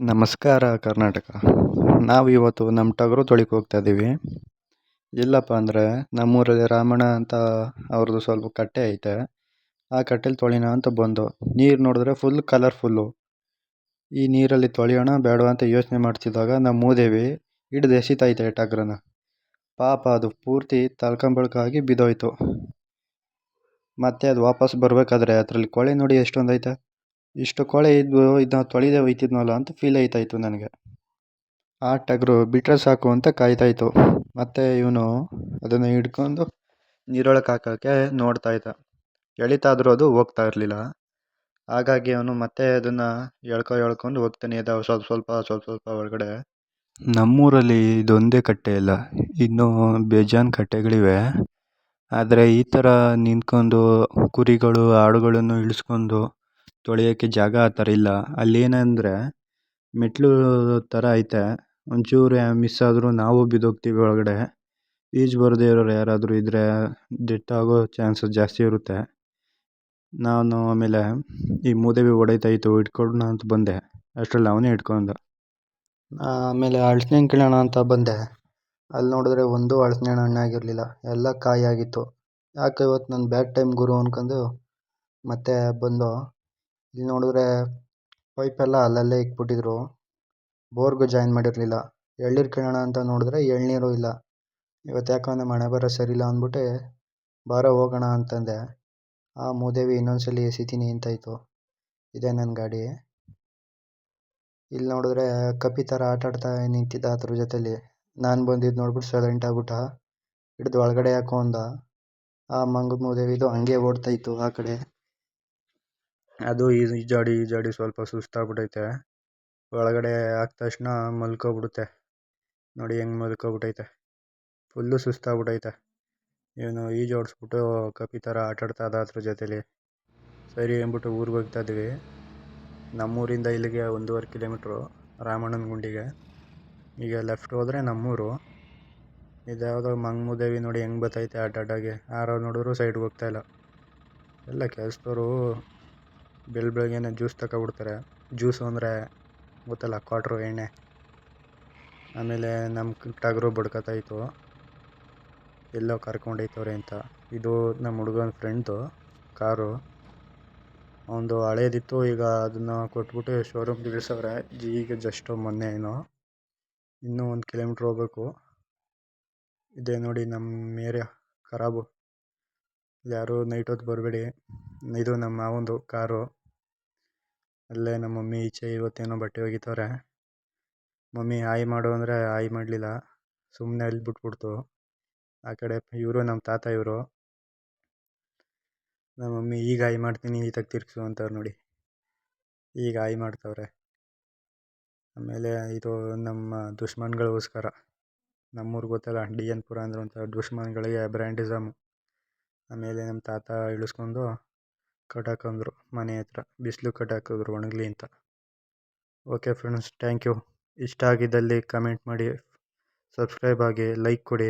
ನಮಸ್ಕಾರ ಕರ್ನಾಟಕ. ನಾವು ಇವತ್ತು ನಮ್ಮ ಟಗರು ತೊಳಿಕ್ ಹೋಗ್ತಾ ಇದ್ದೀವಿ. ಎಲ್ಲಪ್ಪ ಅಂದರೆ ನಮ್ಮೂರಲ್ಲಿ ರಾಮಣ್ಣ ಅಂತ ಅವ್ರದ್ದು ಸ್ವಲ್ಪ ಕಟ್ಟೆ ಐತೆ. ಆ ಕಟ್ಟೆಲಿ ತೊಳಿಯೋಣ ಅಂತ ಬಂದು ನೀರು ನೋಡಿದ್ರೆ ಫುಲ್ ಕಲರ್ಫುಲ್ಲು. ಈ ನೀರಲ್ಲಿ ತೊಳೆಯೋಣ ಬೇಡ ಅಂತ ಯೋಚನೆ ಮಾಡ್ತಿದ್ದಾಗ ನಮ್ಮ ಮೂದೇವಿ ಹಿಡ್ದು ಎಸಿತೈತೆ ಟಗರನ್ನ. ಪಾಪ ಅದು ಪೂರ್ತಿ ತಳ್ಕೊಂಬಳ್ಕಾಗಿ ಬಿದ್ದೋಯ್ತು. ಮತ್ತೆ ಅದು ವಾಪಸ್ ಬರಬೇಕಾದ್ರೆ ಅದರಲ್ಲಿ ಕೊಳೆ ನೋಡಿ ಎಷ್ಟೊಂದೈತೆ. ಇಷ್ಟು ಕೊಳೆ ಇದ್ದು ಇದನ್ನ ತೊಳೆದೇ ಹೋಯ್ತಿದ್ನಲ್ಲ ಅಂತ ಫೀಲ್ ಆಯ್ತಾಯಿತ್ತು ನನಗೆ. ಆ ಟಗರು ಬಿಟ್ಟರೆ ಸಾಕು ಅಂತ ಕಾಯ್ತಾಯಿತ್ತು. ಮತ್ತು ಇವನು ಅದನ್ನು ಹಿಡ್ಕೊಂಡು ನೀರೊಳಗೆ ಹಾಕೋಕ್ಕೆ ನೋಡ್ತಾ ಇದ್ದ. ಎಳಿತಾದರೂ ಅದು ಹೋಗ್ತಾ ಇರಲಿಲ್ಲ. ಹಾಗಾಗಿ ಅವನು ಮತ್ತೆ ಅದನ್ನು ಎಳ್ಕೊಂಡು ಹೋಗ್ತಾನೆ ಇದ್ದ ಸ್ವಲ್ಪ ಸ್ವಲ್ಪ ಒಳಗಡೆ. ನಮ್ಮೂರಲ್ಲಿ ಇದೊಂದೇ ಕಟ್ಟೆ ಇಲ್ಲ, ಇನ್ನೂ ಬೇಜಾನ್ ಕಟ್ಟೆಗಳಿವೆ. ಆದರೆ ಈ ಥರ ನಿಂತ್ಕೊಂಡು ಕುರಿಗಳು ಆಡುಗಳನ್ನು ಇಳಿಸ್ಕೊಂಡು ತೊಳೆಯೋಕ್ಕೆ ಜಾಗ ಆ ಥರ ಇಲ್ಲ. ಅಲ್ಲೇನೆಂದರೆ ಮೆಟ್ಲು ಥರ ಐತೆ. ಒಂಚೂರು ಮಿಸ್ ಆದರೂ ನಾವು ಬಿದ್ದೋಗ್ತೀವಿ ಒಳಗಡೆ. ಈಜು ಬರದೇ ಇರೋರು ಯಾರಾದರೂ ಇದ್ದರೆ ಡೆತ್ ಆಗೋ ಚಾನ್ಸಸ್ ಜಾಸ್ತಿ ಇರುತ್ತೆ. ನಾನು ಆಮೇಲೆ ಈ ಮೂದೇವಿ ಹೊಡಿತಾಯಿತ್ತು ಹಿಡ್ಕೊಳ್ಳೋಣ ಅಂತ ಬಂದೆ, ಅಷ್ಟರಲ್ಲಿ ಅವನೇ ಹಿಡ್ಕೊಂಡ. ಆಮೇಲೆ ಅಳಸೆ ಹಣ್ಣು ಕೀಳೋಣ ಅಂತ ಬಂದೆ. ಅಲ್ಲಿ ನೋಡಿದ್ರೆ ಒಂದು ಅಳಸೆ ಹಣ್ಣು ಹಣ್ಣಾಗಿರಲಿಲ್ಲ, ಎಲ್ಲ ಕಾಯಾಗಿತ್ತು. ಯಾಕೆ ಇವತ್ತು ನನ್ನ ಬ್ಯಾಡ್ ಟೈಮ್ ಗುರು ಅಂದ್ಕೊಂಡು ಮತ್ತೆ ಬಂದು ಇಲ್ಲಿ ನೋಡಿದ್ರೆ ಪೈಪೆಲ್ಲ ಅಲ್ಲಲ್ಲೇ ಇಕ್ಬಿಟ್ಟಿದ್ರು. ಬೋರ್ಗೂ ಜಾಯಿನ್ ಮಾಡಿರಲಿಲ್ಲ. ಎಳ್ನೀರು ಕೀಳೋಣ ಅಂತ ನೋಡಿದ್ರೆ ಎಳ್ನೀರು ಇಲ್ಲ. ಇವತ್ತು ಯಾಕಂದರೆ ಮಳೆ ಬರೋ ಸರಿಯಿಲ್ಲ ಅಂದ್ಬಿಟ್ಟು ಬಾರೋ ಹೋಗೋಣ ಅಂತಂದೆ. ಆ ಮೂದೇವಿ ಇನ್ನೊಂದ್ಸಲಿ ಎಸಿತೀನಿ ಅಂತಾಯಿತು. ಇದೇ ನನ್ನ ಗಾಡಿ. ಇಲ್ಲಿ ನೋಡಿದ್ರೆ ಕಪಿ ಥರ ಆಟಾಡ್ತಾ ನಿಂತಿದ್ದ ಅದ್ರ ಜೊತೆಲಿ. ನಾನು ಬಂದಿದ್ದು ನೋಡ್ಬಿಟ್ಟು ಸೈಲೆಂಟ್ ಆಗ್ಬಿಟ್ಟ. ಹಿಡ್ದು ಒಳಗಡೆ ಯಾಕೋ ಅಂದ. ಆ ಮಂಗದ ಮೂದೇವಿದು ಹಂಗೆ ಓಡ್ತಾಯಿತ್ತು ಆ ಕಡೆ. ಅದು ಈಜಾಡಿ ಸ್ವಲ್ಪ ಸುಸ್ತಾಗ್ಬಿಟ್ಟೈತೆ. ಒಳಗಡೆ ಹಾಕಿದ ತಕ್ಷಣ ಮಲ್ಕೊಬಿಡುತ್ತೆ. ನೋಡಿ ಹೆಂಗೆ ಮಲ್ಕೊಬಿಟ್ಟೈತೆ, ಫುಲ್ಲು ಸುಸ್ತಾಗ್ಬಿಟ್ಟೈತೆ. ಇವನು ಈಜೋಡಿಸ್ಬಿಟ್ಟು ಕಪಿ ಥರ ಆಟಾಡ್ತಾ ಇದ್ದ ಅದ್ರ ಜೊತೆಲಿ. ಸರಿ ಅಂದ್ಬಿಟ್ಟು ಊರಿಗೆ ಹೋಗ್ತಾ ಇದ್ವಿ. ನಮ್ಮೂರಿಂದ ಇಲ್ಲಿಗೆ 1.5 ಕಿಲೋಮೀಟ್ರು ರಾಮಣ್ಣನ ಗುಂಡಿಗೆ. ಈಗ ಲೆಫ್ಟ್ ಹೋದರೆ ನಮ್ಮೂರು. ಇದ್ಯಾವುದೋ ಮೂದೇವಿ ನೋಡಿ ಹೆಂಗೆ ಬರ್ತೈತೆ ಅಡ್ಡಾಗಿ. ಯಾರೋ ನೋಡಿದ್ರು ಸೈಡ್ಗೆ ಹೋಗ್ತಾಯಿಲ್ಲ. ಎಲ್ಲ ಕೆಲಸದವರು ಬೆಳಗ್ಗೆನೇ ಜ್ಯೂಸ್ ತಗೊಬಿಡ್ತಾರೆ. ಜ್ಯೂಸು ಅಂದರೆ ಗೊತ್ತಲ್ಲ, ಕ್ವಾಟ್ರು ಎಣ್ಣೆ. ಆಮೇಲೆ ನಮ್ಮ ಟಗರು ಬಡ್ಕೊತಾಯಿತ್ತು, ಎಲ್ಲೋ ಕರ್ಕೊಂಡೋಯ್ತವ್ರೆ ಅಂತ. ಇದು ನಮ್ಮ ಹುಡುಗನ ಫ್ರೆಂಡ್ದು ಕಾರು. ಅವನದು ಹಳೇದಿತ್ತು, ಈಗ ಅದನ್ನು ಕೊಟ್ಬಿಟ್ಟು ಶೋರೂಮ್ಗೆ ಇಳಿಸವ್ರೆ. ಈಗ ಜಸ್ಟು ಮೊನ್ನೆ ಏನೋ. ಇನ್ನೂ 1 ಕಿಲೋಮೀಟ್ರ್ ಹೋಗ್ಬೇಕು. ಇದೇ ನೋಡಿ ನಮ್ಮ ಏರಿಯಾ ಖರಾಬು. ಯಾರೂ ನೈಟ್ ಹೊತ್ತು ಬರಬೇಡಿ. ಇದು ನಮ್ಮ ಮಾವಂದು ಕಾರು. ಅಲ್ಲೇ ನಮ್ಮ ಮಮ್ಮಿ ಈಚೆ ಇವತ್ತೇನೋ ಬಟ್ಟೆ ಒಗಿತವ್ರೆ. ಮಮ್ಮಿ ಹಾಯ್ ಮಾಡು ಅಂದರೆ ಹಾಯ್ ಮಾಡಲಿಲ್ಲ, ಸುಮ್ಮನೆ ಅಲ್ಲಿ ಬಿಟ್ಬಿಡ್ತು. ಆ ಕಡೆ ಇವರು ನಮ್ಮ ತಾತ ಇವರು. ನಮ್ಮ ಮಮ್ಮಿ ಈಗ ಹಾಯ್ ಮಾಡ್ತೀನಿ ಈತಗೆ ತಿರ್ಗಿಸು ಅಂತವ್ರು ನೋಡಿ. ಈಗ ಹಾಯ್ ಮಾಡ್ತವ್ರೆ. ಆಮೇಲೆ ಇದು ನಮ್ಮ ದುಶ್ಮನ್ಗಳಿಗೋಸ್ಕರ. ನಮ್ಮೂರಿಗೆ ಗೊತ್ತಲ್ಲ, DN ಪುರ ಅಂದ್ರೆ ಅಂತ ದುಶ್ಮನ್ಗಳಿಗೆ ಬ್ರ್ಯಾಂಡಿಸಮು. ಆಮೇಲೆ ನಮ್ಮ ತಾತ ಇಳಿಸ್ಕೊಂಡು ಕಟ್ಟಾಕಂದ್ರು ಮನೆ ಹತ್ರ. ಬಿಸಿಲು ಕಟ್ಟಾಕಿದ್ರು ಒಣಗಲಿ ಅಂತ. Okay friends, thank you. ಇಷ್ಟ ಆಗಿದ್ದಲ್ಲಿ ಕಮೆಂಟ್ ಮಾಡಿ, ಸಬ್ಸ್ಕ್ರೈಬ್ ಆಗಿ, ಲೈಕ್ ಕೊಡಿ.